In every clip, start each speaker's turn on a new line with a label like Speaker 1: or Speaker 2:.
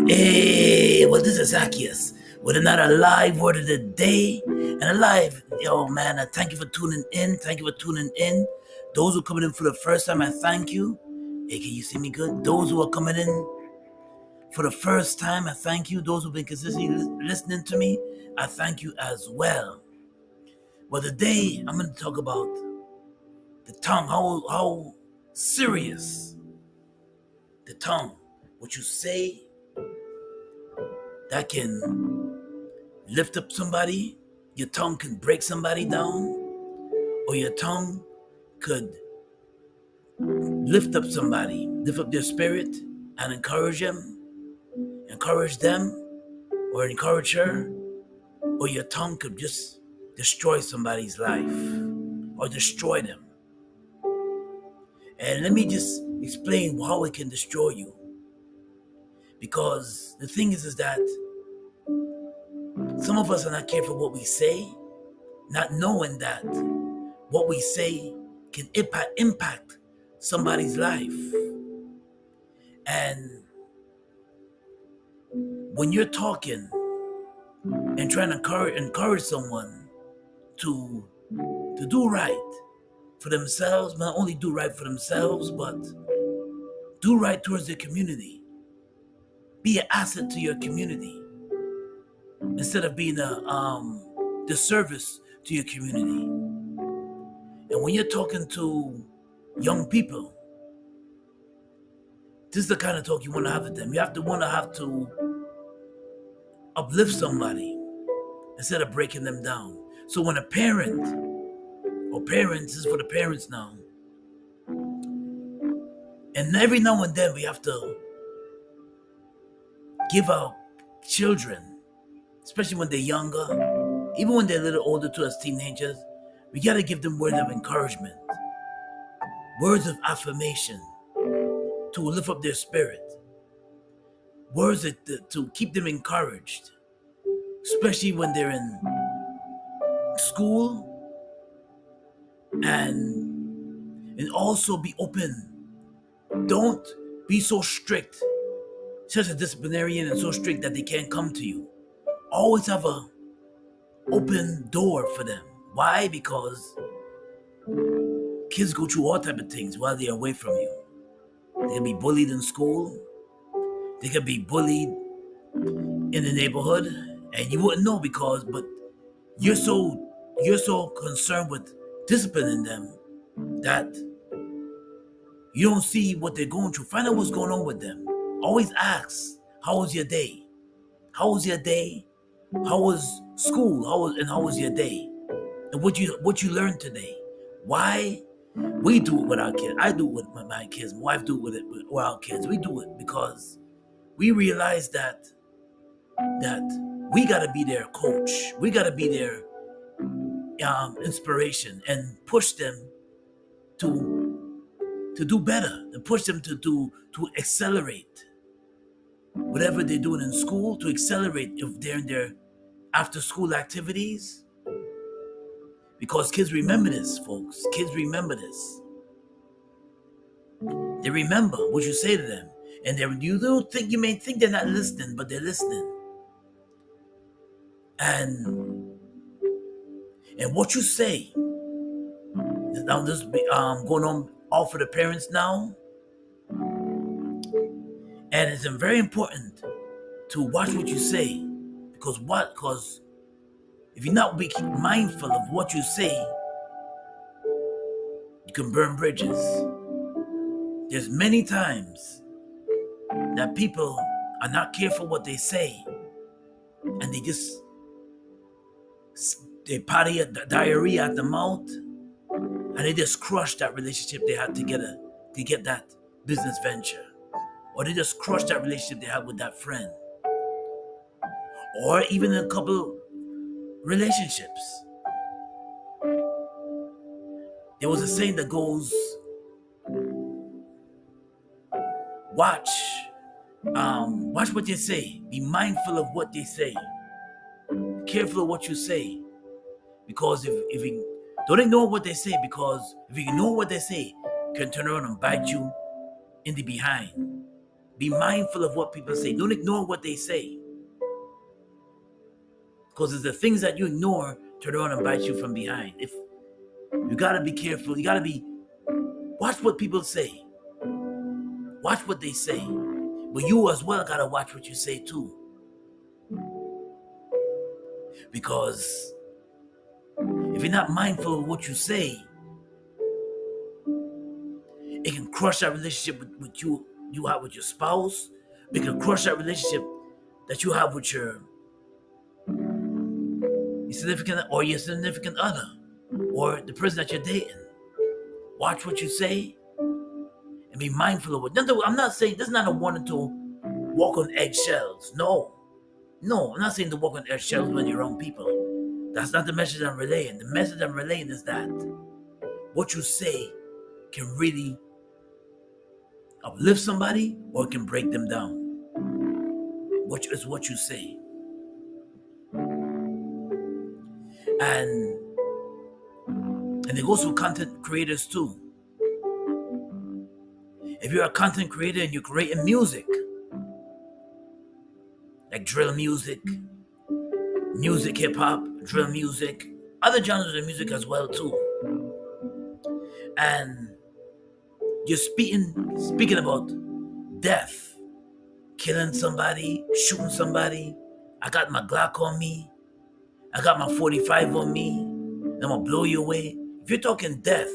Speaker 1: Hey, well, this is Zacchaeus with another live word of the day. And a live, yo, man, I thank you for tuning in. Thank you for tuning in. Those who are coming in for the first time, I thank you. Hey, can you see me good? Those who are coming in for the first time, I thank you. Those who've been consistently listening to me, I thank you as well. Well, today, I'm going to talk about the tongue, how serious the tongue, what you say, that can lift up somebody, your tongue can break somebody down, or your tongue could lift up somebody, lift up their spirit and encourage them, or encourage her, or your tongue could just destroy somebody's life or destroy them. And let me just explain how it can destroy you. Because the thing is that some of us are not careful what we say, not knowing that what we say can impact somebody's life. And when you're talking and trying to encourage someone to do right for themselves, not only do right for themselves, but do right towards their community. Be an asset to your community instead of being a disservice to your community. And when you're talking to young people, this is the kind of talk you want to have with them. You have to uplift somebody instead of breaking them down. So when a parent, or parents, this is for the parents now, and every now and then we have to give our children, especially when they're younger, even when they're a little older too as teenagers, we gotta give them words of encouragement, words of affirmation to lift up their spirit, words to keep them encouraged, especially when they're in school, and also be open. Don't be so strict, such a disciplinarian and so strict that they can't come to you. Always have a open door for them. Why? Because kids go through all type of things while they're away from you. They can be bullied in school. They can be bullied in the neighborhood, and you wouldn't know but you're so concerned with disciplining them that you don't see what they're going through. Find out what's going on with them. Always ask, how was your day? How was your day? How was school? How was your day? And what you learned today? Why? We do it with our kids. I do it with my kids. My wife do it with our kids. We do it because we realize that we gotta be their coach. We gotta be their inspiration and push them to do better, and push them to accelerate whatever they're doing in school, to accelerate if they're in their after school activities. Because kids remember this, folks. Kids remember this. They remember what you say to them. And you may think they're not listening, but they're listening. And what you say, now this going on all for the parents now. And it's very important to watch what you say. Because if you're not mindful of what you say, you can burn bridges. There's many times that people are not careful what they say, and they potty at the diarrhea at the mouth, and they just crush that relationship they had together to get that business venture, or they just crush that relationship they had with that friend, or even a couple relationships. There was a saying that goes, watch what they say. Be mindful of what they say. Be careful of what you say. Because if you don't ignore what they say, because if you ignore what they say, it can turn around and bite you in the behind. Be mindful of what people say. Don't ignore what they say. Because it's the things that you ignore turn around and bite you from behind. If you gotta be careful, you gotta be watch what people say. Watch what they say. But you as well gotta watch what you say too. Because if you're not mindful of what you say, it can crush that relationship with you have with your spouse. It can crush that relationship that you have with your significant other or the person that you're dating. Watch what you say and be mindful of it. I'm not saying this is not a warning to walk on eggshells. No. No, I'm not saying to walk on eggshells when you're around people. That's not the message I'm relaying. The message I'm relaying is that what you say can really uplift somebody or it can break them down. Which is what you say. And it goes for content creators too. If you're a content creator and you're creating music, like drill music, hip hop, drill music, other genres of music as well too. And you're speaking about death, killing somebody, shooting somebody. I got my Glock on me. I got my 45 on me. I'm gonna blow you away. If you're talking death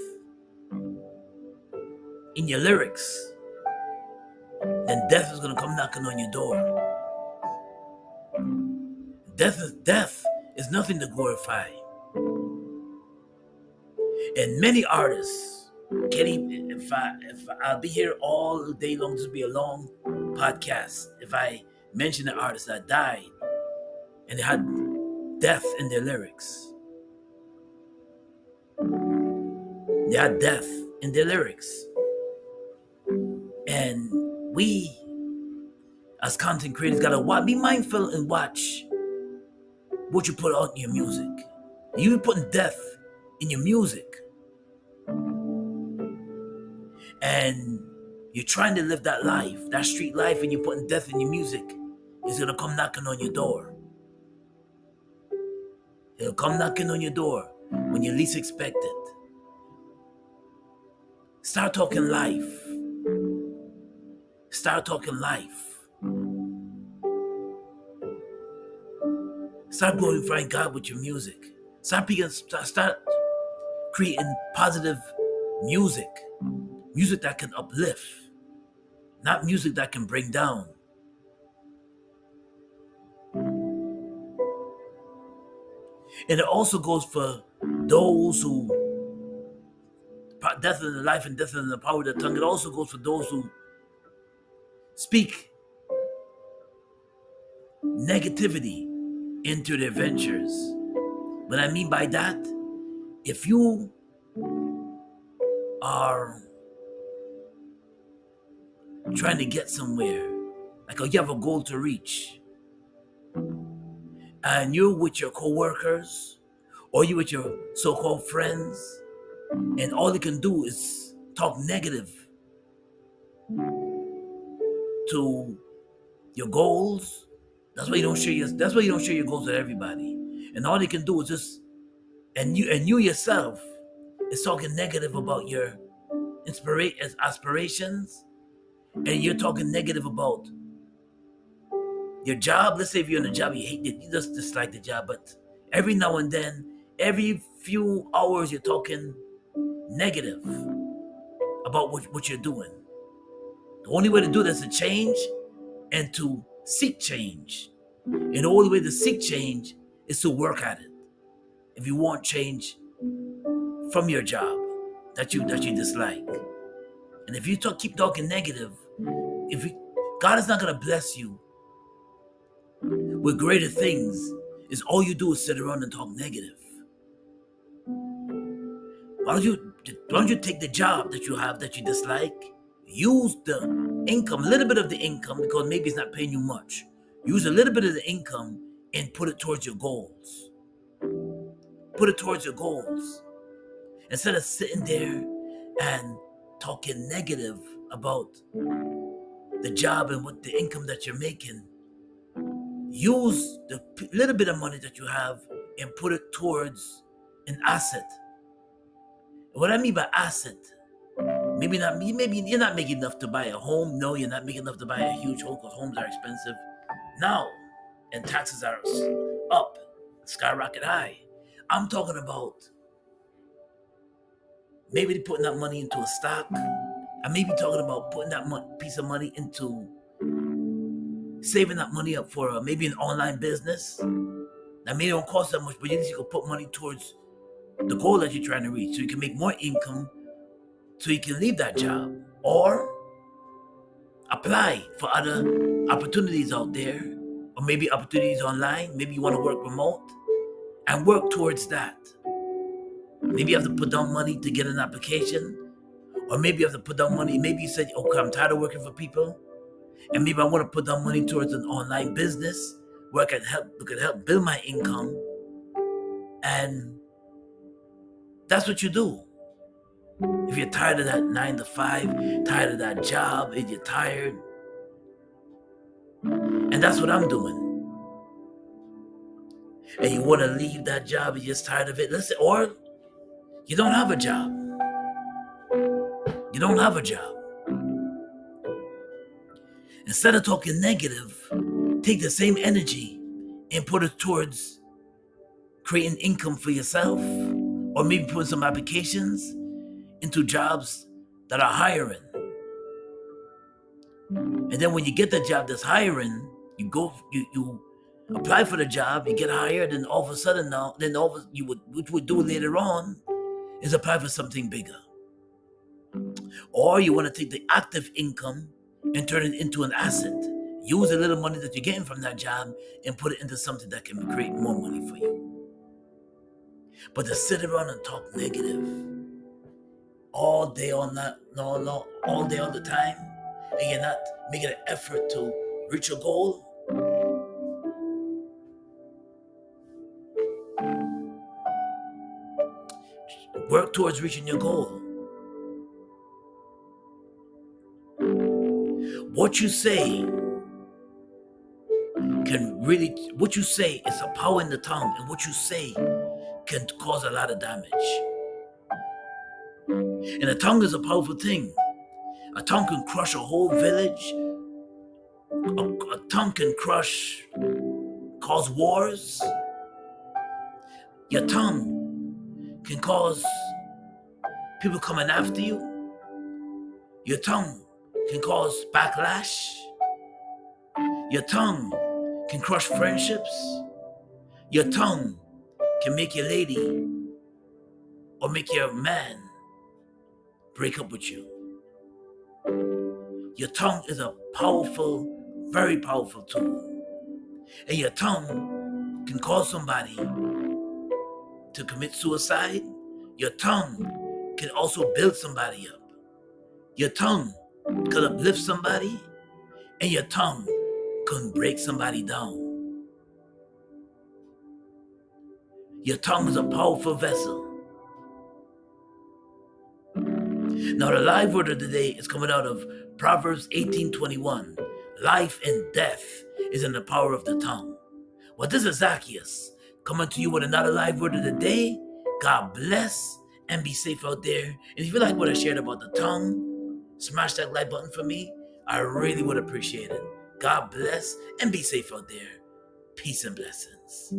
Speaker 1: in your lyrics, then death is gonna come knocking on your door. Death is nothing to glorify. And many artists can't even, if I'll be here all day long, this will be a long podcast. If I mention an artist that died and they had death in their lyrics. They had death in their lyrics. And we, as content creators, gotta be mindful and watch what you put out in your music. You putting death in your music. And you're trying to live that life, that street life, and you're putting death in your music, it's gonna come knocking on your door. It'll come knocking on your door when you least expect it. Start talking life. Start talking life. Start glorifying God with your music. Start creating positive music. Music that can uplift, not music that can bring down. And it also goes for those who death in the life and death in the power of the tongue. It also goes for those who speak negativity into their ventures. What I mean by that, if you are trying to get somewhere, like you have a goal to reach, and you're with your co-workers or you with your so-called friends, and all they can do is talk negative to your goals. That's why you don't share your goals with everybody. And all they can do is just and you yourself is talking negative about your aspirations, and you're talking negative about your job. Let's say if you're in a job you hate it, you just dislike the job, but every now and then, every few hours, you're talking negative about what you're doing. The only way to do this is to change and to seek change. And the only way to seek change is to work at it. If you want change from your job that you dislike, and if you keep talking negative, God is not gonna bless you with greater things. Is all you do is sit around and talk negative. Why don't you take the job that you have that you dislike? Use the income, a little bit of the income, because maybe it's not paying you much. Use a little bit of the income and put it towards your goals. Put it towards your goals. Instead of sitting there and talking negative about the job and what the income that you're making, use the little bit of money that you have and put it towards an asset. What I mean by asset, maybe you're not making enough to buy a home. No, you're not making enough to buy a huge home because homes are expensive now and taxes are up, skyrocket high. I'm talking about maybe putting that money into a stock. I may be talking about putting that piece of money into saving that money up for maybe an online business. That maybe don't cost that much, but at least you can put money towards the goal that you're trying to reach so you can make more income so you can leave that job or apply for other opportunities out there or maybe opportunities online. Maybe you want to work remote and work towards that. Maybe you have to put down money to get an application, or maybe you have to put down money. Maybe you said, okay, I'm tired of working for people, and maybe I want to put down money towards an online business where I can help build my income. And that's what you do. If you're tired of that 9 to 5, tired of that job, and you're tired, and that's what I'm doing. And you want to leave that job, and you're just tired of it. Listen, or you don't have a job. You don't have a job. Instead of talking negative, take the same energy and put it towards creating income for yourself, or maybe put some applications into jobs that are hiring. And then when you get the job that's hiring, you apply for the job, you get hired, and all of a sudden what you would do later on is apply for something bigger. Or you want to take the active income and turn it into an asset. Use the little money that you're getting from that job and put it into something that can create more money for you. But to sit around and talk negative all day, all night, all day, all the time, and you're not making an effort to reach your goal, work towards reaching your goal. What you say is a power in the tongue, and what you say can cause a lot of damage. And a tongue is a powerful thing. A tongue can crush a whole village. A tongue can cause wars. Your tongue can cause people coming after you. Your tongue can cause backlash. Your tongue can crush friendships. Your tongue can make your lady or make your man break up with you. Your tongue is a powerful, very powerful tool. And your tongue can cause somebody to commit suicide. Your tongue can also build somebody up. Your tongue could uplift somebody, and your tongue can break somebody down. Your tongue is a powerful vessel. Now the live word of the day is coming out of Proverbs 18:21. Life and death is in the power of the tongue. Well, this is Zacchaeus coming to you with another live word of the day. God bless and be safe out there. And if you like what I shared about the tongue, smash that like button for me. I really would appreciate it. God bless and be safe out there. Peace and blessings.